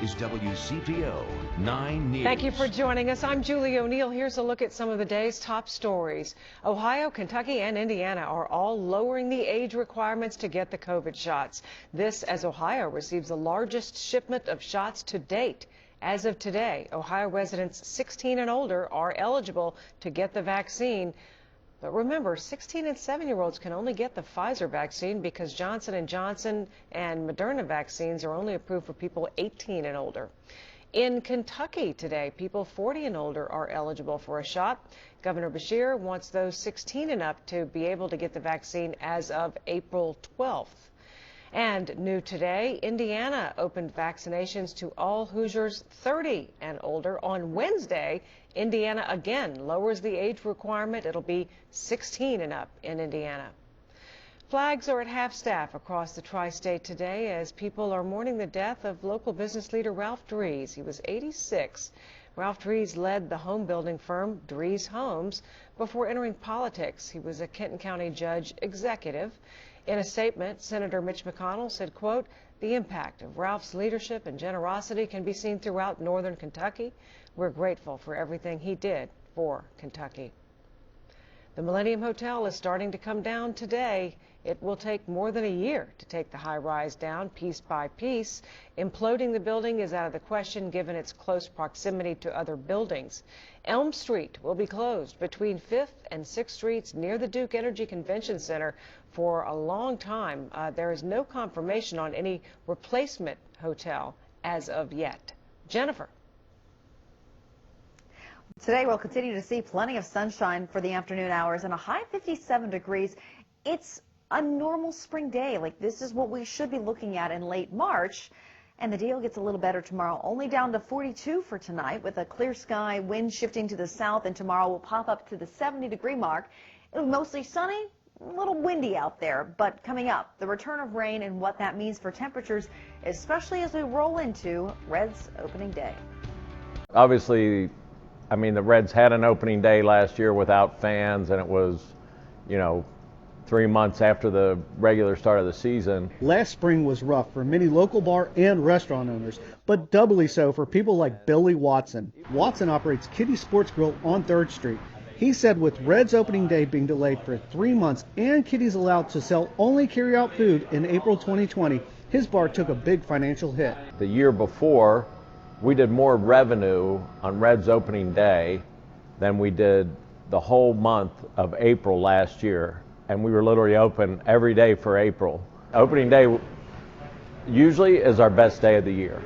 is WCPO 9 News. Thank you for joining us. I'm Julie O'Neill. Here's a look at some of the day's top stories. Ohio, Kentucky, and Indiana are all lowering the age requirements to get the COVID shots. This as Ohio receives the largest shipment of shots to date. As of today, Ohio residents 16 and older are eligible to get the vaccine. But remember, 16 and 7-year-olds can only get the Pfizer vaccine because Johnson & Johnson and Moderna vaccines are only approved for people 18 and older. In Kentucky today, people 40 and older are eligible for a shot. Governor Beshear wants those 16 and up to be able to get the vaccine as of April 12th. And new today, Indiana opened vaccinations to all Hoosiers 30 and older. On Wednesday, Indiana again lowers the age requirement. It'll be 16 and up in Indiana. Flags are at half-staff across the tri-state today as people are mourning the death of local business leader Ralph Dries. He was 86. Ralph Dries led the home building firm Dries Homes before entering politics. He was a Kenton County judge executive. In a statement, Senator Mitch McConnell said, quote, "The impact of Ralph's leadership and generosity can be seen throughout northern Kentucky. We're grateful for everything he did for Kentucky." The Millennium Hotel is starting to come down today. It will take more than a year to take the high-rise down piece by piece. Imploding the building is out of the question given its close proximity to other buildings. Elm Street will be closed between 5th and 6th Streets near the Duke Energy Convention Center for a long time. There is no confirmation on any replacement hotel as of yet. Jennifer. Today we'll continue to see plenty of sunshine for the afternoon hours and a high 57 degrees. It's a normal spring day. Like this is what we should be looking at in late March. And the deal gets a little better tomorrow, only down to 42 for tonight with a clear sky, wind shifting to the south, and tomorrow will pop up to the 70-degree mark. It'll be mostly sunny, a little windy out there, but coming up, the return of rain and what that means for temperatures, especially as we roll into Reds opening day. Obviously, I mean, the Reds had an opening day last year without fans, and it was, 3 months after the regular start of the season. Last spring was rough for many local bar and restaurant owners, but doubly so for people like Billy Watson. Watson operates Kitty Sports Grill on 3rd Street. He said with Reds opening day being delayed for 3 months and Kitty's allowed to sell only carry-out food in April 2020, his bar took a big financial hit. The year before, we did more revenue on Reds opening day than we did the whole month of April last year. And we were literally open every day for April. Opening day usually is our best day of the year.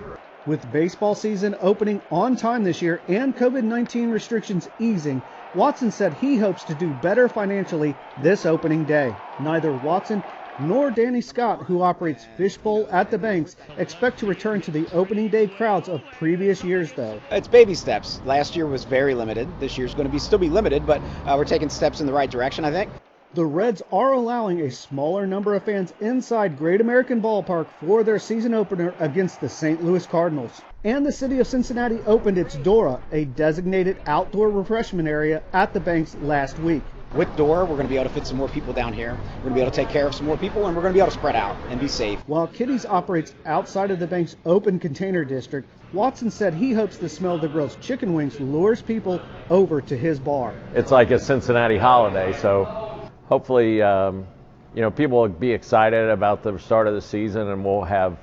With baseball season opening on time this year and COVID-19 restrictions easing, Watson said he hopes to do better financially this opening day. Neither Watson nor Danny Scott, who operates Fishbowl at the Banks, expect to return to the opening day crowds of previous years, though. It's baby steps. Last year was very limited. This year's going to still be limited, but we're taking steps in the right direction, I think. The Reds are allowing a smaller number of fans inside Great American Ballpark for their season opener against the St. Louis Cardinals. And the city of Cincinnati opened its Dora, a designated outdoor refreshment area at the Banks last week. With Dora, we're going to be able to fit some more people down here. We're going to be able to take care of some more people, and we're going to be able to spread out and be safe. While Kitty's operates outside of the Banks' open container district, Watson said he hopes the smell of the grill's chicken wings lures people over to his bar. It's like a Cincinnati holiday, so hopefully, people will be excited about the start of the season, and we'll have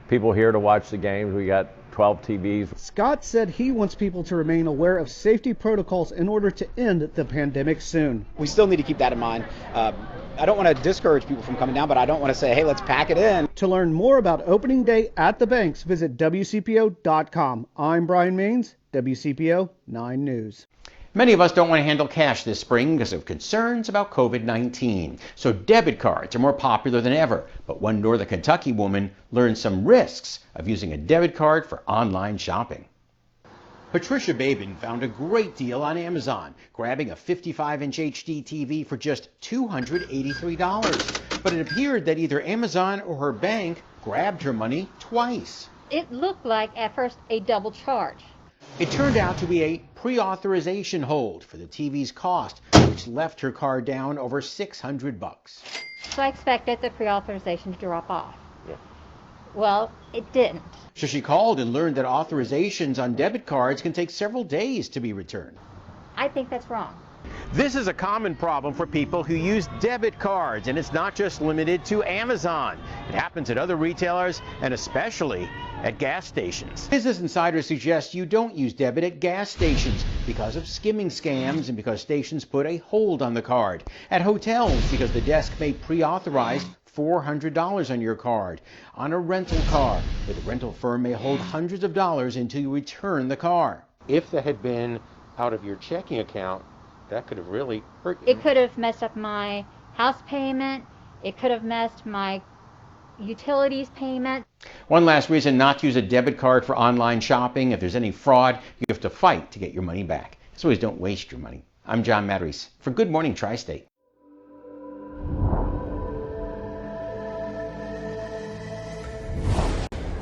people here to watch the games. We got 12 TVs. Scott said he wants people to remain aware of safety protocols in order to end the pandemic soon. We still need to keep that in mind. I don't want to discourage people from coming down, but I don't want to say, hey, let's pack it in. To learn more about opening day at the Banks, visit WCPO.com. I'm Brian Maines, WCPO 9 News. Many of us don't want to handle cash this spring because of concerns about COVID-19. So debit cards are more popular than ever. But one Northern Kentucky woman learned some risks of using a debit card for online shopping. Patricia Babin found a great deal on Amazon, grabbing a 55-inch HD TV for just $283. But it appeared that either Amazon or her bank grabbed her money twice. It looked like, at first, a double charge. It turned out to be a pre-authorization hold for the TV's cost, which left her card down over $600. So I expected the pre-authorization to drop off. Well, it didn't. So she called and learned that authorizations on debit cards can take several days to be returned. I think that's wrong. This is a common problem for people who use debit cards, and it's not just limited to Amazon. It happens at other retailers and especially at gas stations. Business Insider suggests you don't use debit at gas stations because of skimming scams and because stations put a hold on the card. At hotels because the desk may pre-authorize $400 on your card. On a rental car, where the rental firm may hold hundreds of dollars until you return the car. If that had been out of your checking account, that could have really hurt you. It could have messed up my house payment. It could have messed my utilities payment. One last reason not to use a debit card for online shopping: if there's any fraud, you have to fight to get your money back. So always don't waste your money. I'm John Matarese for Good Morning Tri-State.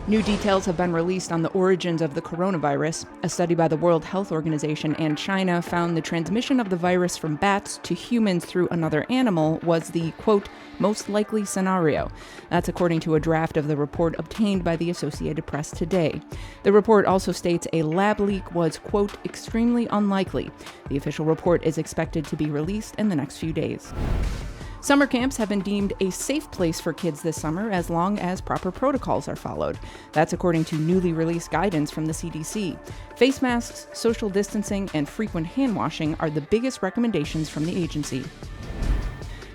New details have been released on the origins of the coronavirus. A study by the World Health Organization and China found the transmission of the virus from bats to humans through another animal was the, quote, most likely scenario. That's according to a draft of the report obtained by the Associated Press today. The report also states a lab leak was, quote, extremely unlikely. The official report is expected to be released in the next few days. Summer camps have been deemed a safe place for kids this summer as long as proper protocols are followed. That's according to newly released guidance from the CDC. Face masks, social distancing, and frequent hand washing are the biggest recommendations from the agency.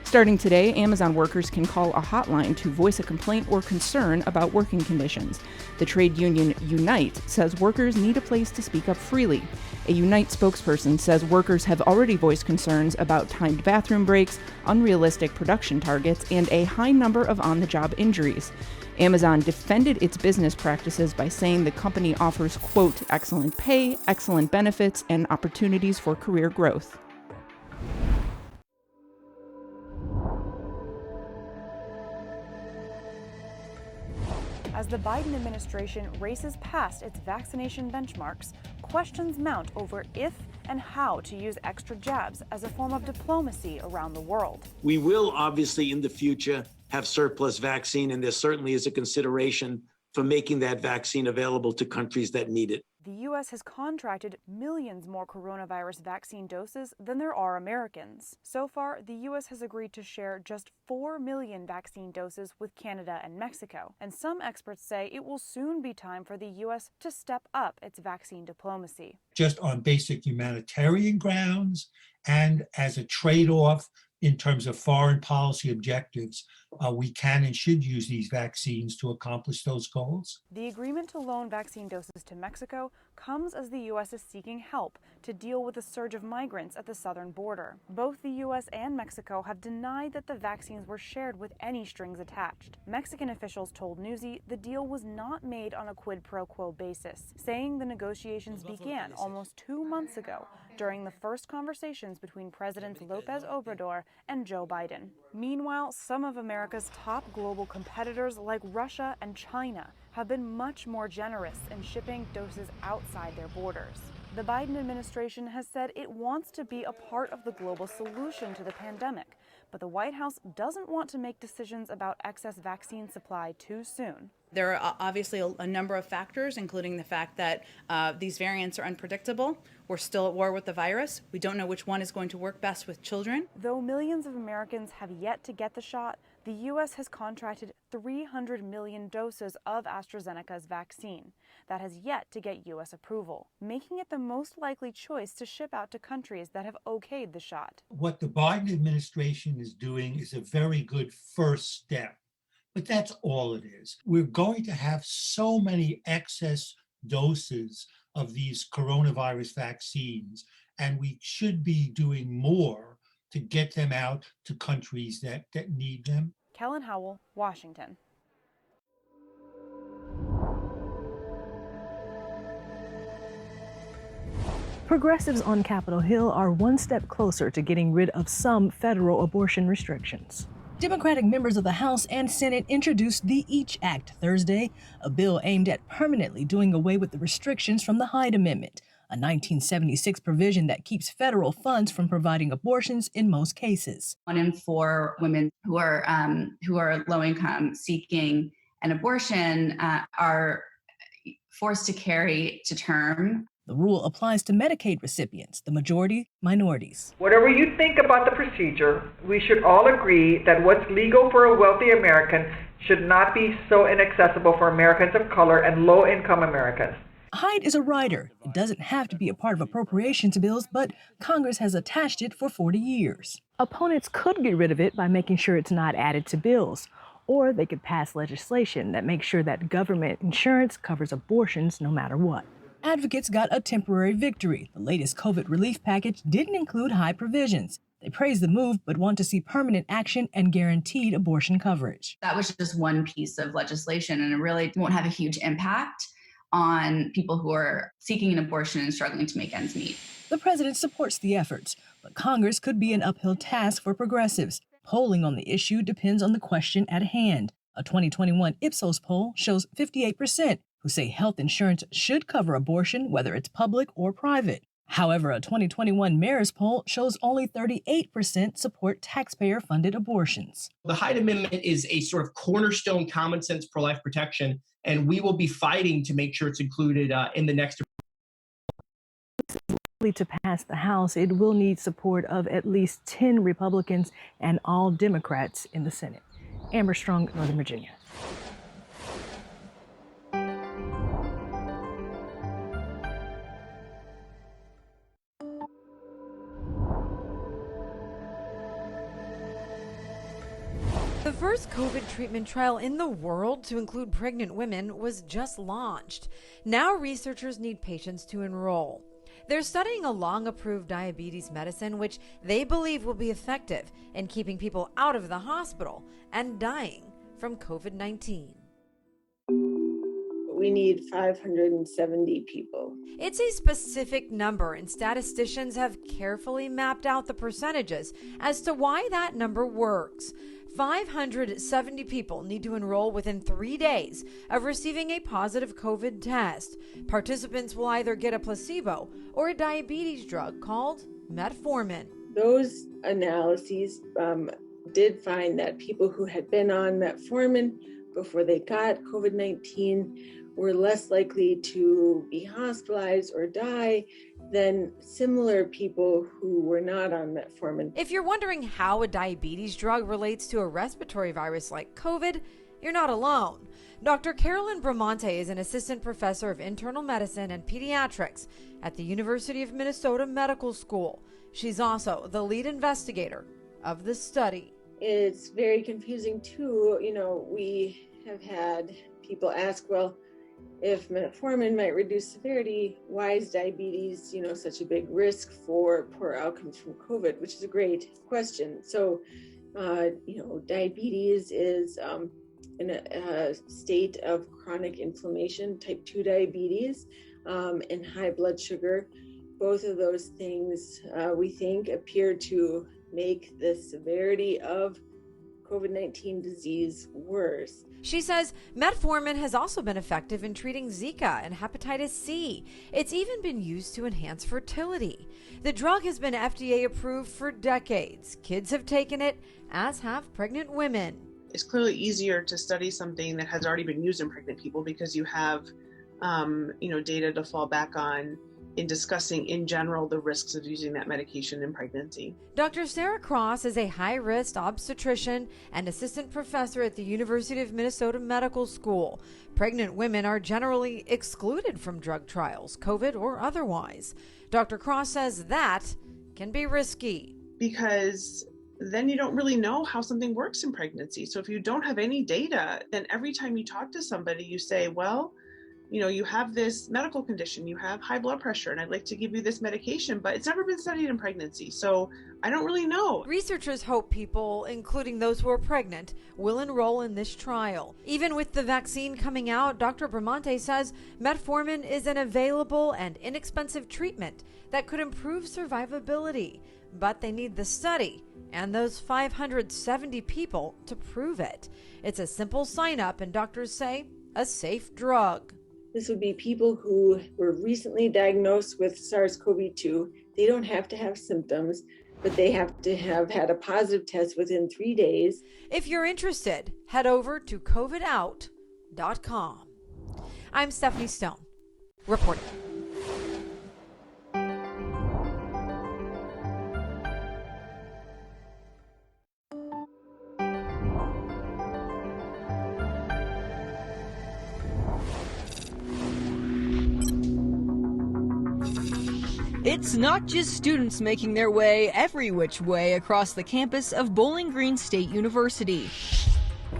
Starting today, Amazon workers can call a hotline to voice a complaint or concern about working conditions. The trade union Unite says workers need a place to speak up freely. A Unite spokesperson says workers have already voiced concerns about timed bathroom breaks, unrealistic production targets, and a high number of on-the-job injuries. Amazon defended its business practices by saying the company offers, quote, excellent pay, excellent benefits, and opportunities for career growth. As the Biden administration races past its vaccination benchmarks, questions mount over if and how to use extra jabs as a form of diplomacy around the world. We will obviously in the future have surplus vaccine, and there certainly is a consideration for making that vaccine available to countries that need it. The U.S. has contracted millions more coronavirus vaccine doses than there are Americans. So far, the U.S. has agreed to share just 4 million vaccine doses with Canada and Mexico. And some experts say it will soon be time for the U.S. to step up its vaccine diplomacy. Just on basic humanitarian grounds and as a trade-off in terms of foreign policy objectives, we can and should use these vaccines to accomplish those goals. The agreement to loan vaccine doses to Mexico comes as the U.S. is seeking help to deal with a surge of migrants at the southern border. Both the U.S. and Mexico have denied that the vaccines were shared with any strings attached. Mexican officials told Newsy the deal was not made on a quid pro quo basis, saying the negotiations began almost 2 months ago during the first conversations between Presidents López Obrador and Joe Biden. Meanwhile, some of America's top global competitors like Russia and China have been much more generous in shipping doses outside their borders. The Biden administration has said it wants to be a part of the global solution to the pandemic, but the White House doesn't want to make decisions about excess vaccine supply too soon. There are obviously a number of factors, including the fact that these variants are unpredictable. We're still at war with the virus. We don't know which one is going to work best with children. Though millions of Americans have yet to get the shot, the U.S. has contracted 300 million doses of AstraZeneca's vaccine. That has yet to get U.S. approval, making it the most likely choice to ship out to countries that have okayed the shot. What the Biden administration is doing is a very good first step, but that's all it is. We're going to have so many excess doses of these coronavirus vaccines, and we should be doing more to get them out to countries that need them. Kellen Howell, Washington. Progressives on Capitol Hill are one step closer to getting rid of some federal abortion restrictions. Democratic members of the House and Senate introduced the EACH Act Thursday, a bill aimed at permanently doing away with the restrictions from the Hyde Amendment, a 1976 provision that keeps federal funds from providing abortions in most cases. 1 in 4 women who are low income seeking an abortion are forced to carry to term. The rule applies to Medicaid recipients, the majority minorities. Whatever you think about the procedure, we should all agree that what's legal for a wealthy American should not be so inaccessible for Americans of color and low-income Americans. Hyde is a rider. It doesn't have to be a part of appropriations bills, but Congress has attached it for 40 years. Opponents could get rid of it by making sure it's not added to bills, or they could pass legislation that makes sure that government insurance covers abortions no matter what. Advocates got a temporary victory. The latest COVID relief package didn't include Hyde provisions. They praise the move, but want to see permanent action and guaranteed abortion coverage. That was just one piece of legislation, and it really won't have a huge impact on people who are seeking an abortion and struggling to make ends meet. The president supports the efforts, but Congress could be an uphill task for progressives. Polling on the issue depends on the question at hand. A 2021 Ipsos poll shows 58% who say health insurance should cover abortion, whether it's public or private. However, a 2021 Marist poll shows only 38% support taxpayer-funded abortions. The Hyde Amendment is a sort of cornerstone common sense pro-life protection, and we will be fighting to make sure it's included in the next. To pass the House, it will need support of at least 10 Republicans and all Democrats in the Senate. Amber Strong, Northern Virginia. The first COVID treatment trial in the world to include pregnant women was just launched. Now researchers need patients to enroll. They're studying a long-approved diabetes medicine, which they believe will be effective in keeping people out of the hospital and dying from COVID-19. We need 570 people. It's a specific number, and statisticians have carefully mapped out the percentages as to why that number works. 570 people need to enroll within 3 days of receiving a positive COVID test. Participants will either get a placebo or a diabetes drug called metformin. Those analyses did find that people who had been on metformin before they got COVID-19 were less likely to be hospitalized or die than similar people who were not on metformin. If you're wondering how a diabetes drug relates to a respiratory virus like COVID, you're not alone. Dr. Carolyn Bramante is an assistant professor of internal medicine and pediatrics at the University of Minnesota Medical School. She's also the lead investigator of the study. It's very confusing too. We have had people ask, well, if metformin might reduce severity, why is diabetes, such a big risk for poor outcomes from COVID, which is a great question. So, diabetes is in a state of chronic inflammation, type 2 diabetes, and high blood sugar. Both of those things, we think, appear to make the severity of COVID-19 disease worse. She says metformin has also been effective in treating Zika and hepatitis C. It's even been used to enhance fertility. The drug has been FDA approved for decades. Kids have taken it, as have pregnant women. It's clearly easier to study something that has already been used in pregnant people because you have, data to fall back on in discussing in general the risks of using that medication in pregnancy. Dr. Sarah Cross is a high-risk obstetrician and assistant professor at the University of Minnesota Medical School. Pregnant women are generally excluded from drug trials, COVID or otherwise. Dr. Cross says that can be risky. Because then you don't really know how something works in pregnancy. So if you don't have any data, then every time you talk to somebody, you say, well, you have this medical condition, you have high blood pressure, and I'd like to give you this medication, but it's never been studied in pregnancy, so I don't really know. Researchers hope people, including those who are pregnant, will enroll in this trial. Even with the vaccine coming out, Dr. Bramante says metformin is an available and inexpensive treatment that could improve survivability, but they need the study and those 570 people to prove it. It's a simple sign-up, and doctors say a safe drug. This would be people who were recently diagnosed with SARS-CoV-2. They don't have to have symptoms, but they have to have had a positive test within 3 days. If you're interested, head over to covidout.org. WCPO.com. I'm Stephanie Stone, reporting. It's not just students making their way every which way across the campus of Bowling Green State University.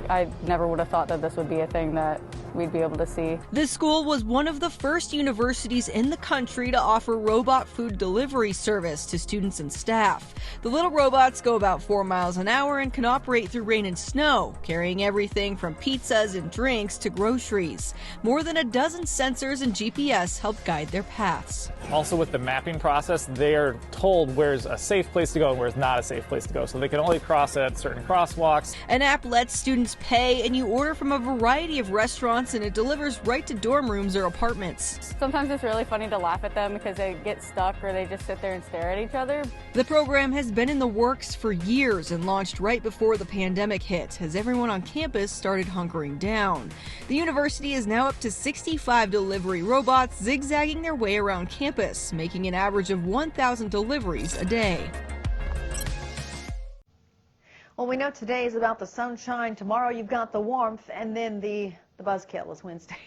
I never would have thought that this would be a thing that we'd be able to see. The school was one of the first universities in the country to offer robot food delivery service to students and staff. The little robots go about 4 miles an hour and can operate through rain and snow, carrying everything from pizzas and drinks to groceries. More than a dozen sensors and GPS help guide their paths. Also with the mapping process, they are told where's a safe place to go and where's not a safe place to go, so they can only cross at certain crosswalks. An app lets students pay, and you order from a variety of restaurants, and it delivers right to dorm rooms or apartments. Sometimes it's really funny to laugh at them because they get stuck or they just sit there and stare at each other. The program has been in the works for years and launched right before the pandemic hit, as everyone on campus started hunkering down. The university is now up to 65 delivery robots zigzagging their way around campus, making an average of 1,000 deliveries a day. Well, we know today is about the sunshine. Tomorrow you've got the warmth, and then the buzzkill is Wednesday.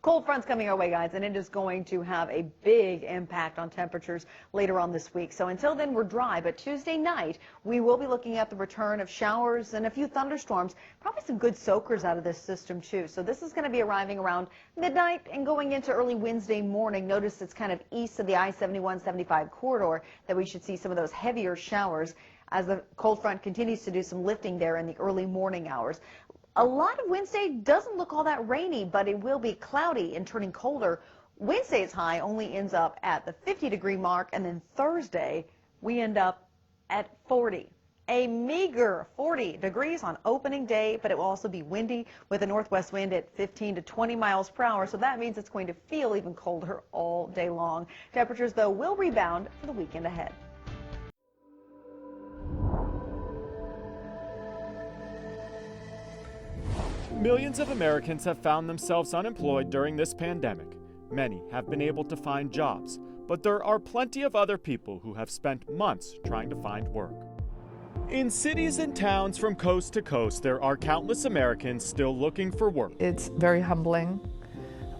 Cold front's coming our way, guys, and it is going to have a big impact on temperatures later on this week. So until then, we're dry, but Tuesday night, we will be looking at the return of showers and a few thunderstorms, probably some good soakers out of this system, too. So this is going to be arriving around midnight and going into early Wednesday morning. Notice it's kind of east of the I-71-75 corridor that we should see some of those heavier showers as the cold front continues to do some lifting there in the early morning hours. A lot of Wednesday doesn't look all that rainy, but it will be cloudy and turning colder. Wednesday's high only ends up at the 50-degree mark, and then Thursday we end up at 40. A meager 40 degrees on opening day, but it will also be windy with a northwest wind at 15 to 20 miles per hour, so that means it's going to feel even colder all day long. Temperatures, though, will rebound for the weekend ahead. Millions of Americans have found themselves unemployed during this pandemic. Many have been able to find jobs, but there are plenty of other people who have spent months trying to find work. In cities and towns from coast to coast, there are countless Americans still looking for work. It's very humbling.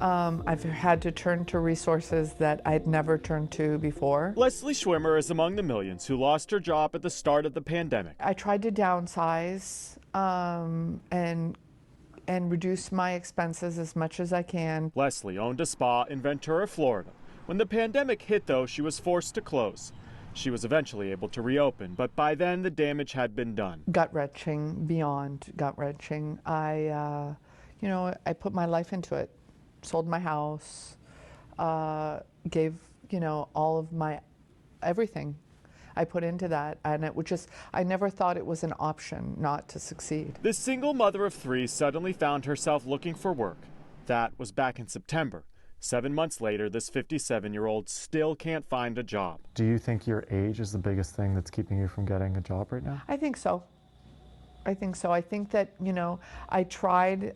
I've had to turn to resources that I'd never turned to before. Leslie Schwimmer is among the millions who lost her job at the start of the pandemic. I tried to downsize and reduce my expenses as much as I can. Leslie owned a spa in Ventura, Florida. When the pandemic hit, though, she was forced to close. She was eventually able to reopen, but by then the damage had been done. Gut-wrenching, beyond gut-wrenching. I put my life into it. Sold my house, gave, all of my everything. I put into that, and it was just, I never thought it was an option not to succeed. This single mother of three suddenly found herself looking for work. That was back in September. 7 months later, this 57-year-old still can't find a job. Do you think your age is the biggest thing that's keeping you from getting a job right now? I think so. I think that, I tried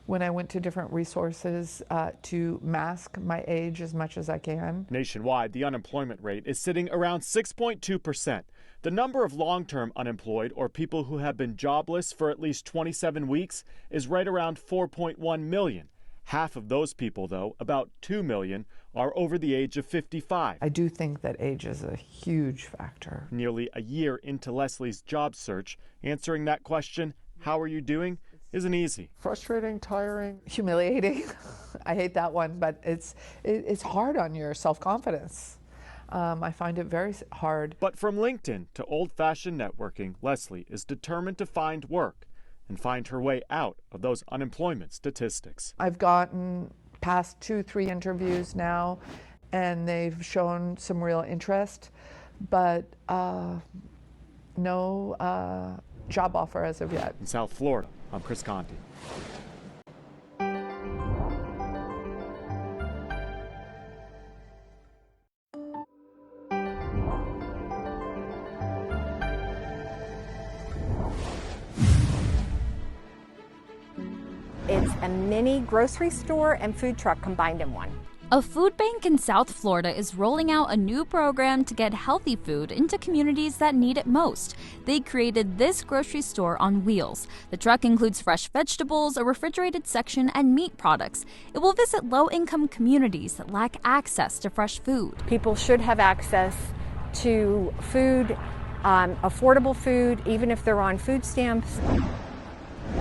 when I went to different resources to mask my age as much as I can. Nationwide, the unemployment rate is sitting around 6.2%. The number of long-term unemployed, or people who have been jobless for at least 27 weeks, is right around 4.1 million. Half of those people, though, about 2 million, are over the age of 55. I do think that age is a huge factor. Nearly a year into Leslie's job search, answering that question, how are you doing, isn't easy. Frustrating, tiring, humiliating. I hate that one, but it's hard on your self-confidence. I find it very hard. But from LinkedIn to old-fashioned networking, Leslie is determined to find work and find her way out of those unemployment statistics. I've gotten past 2-3 interviews now, and they've shown some real interest, but no job offer as of yet. In South Florida, I'm Chris Conti. a mini grocery store and food truck combined in one. A food bank in South Florida is rolling out a new program to get healthy food into communities that need it most. They created this grocery store on wheels. The truck includes fresh vegetables, a refrigerated section, and meat products. It will visit low-income communities that lack access to fresh food. People should have access to food, affordable food, even if they're on food stamps.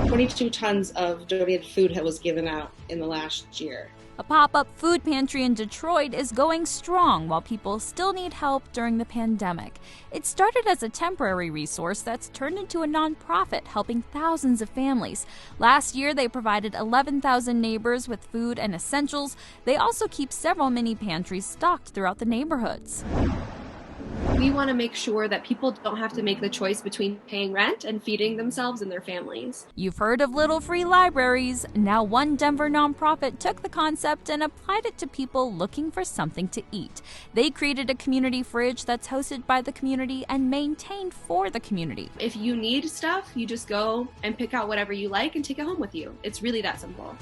22 tons of donated food was given out in the last year. A pop-up food pantry in Detroit is going strong while people still need help during the pandemic. It started as a temporary resource that's turned into a nonprofit helping thousands of families. Last year, they provided 11,000 neighbors with food and essentials. They also keep several mini pantries stocked throughout the neighborhoods. We want to make sure that people don't have to make the choice between paying rent and feeding themselves and their families. You've heard of little free libraries. Now one Denver nonprofit took the concept and applied it to people looking for something to eat. They created a community fridge that's hosted by the community and maintained for the community. If you need stuff, you just go and pick out whatever you like and take it home with you. It's really that simple.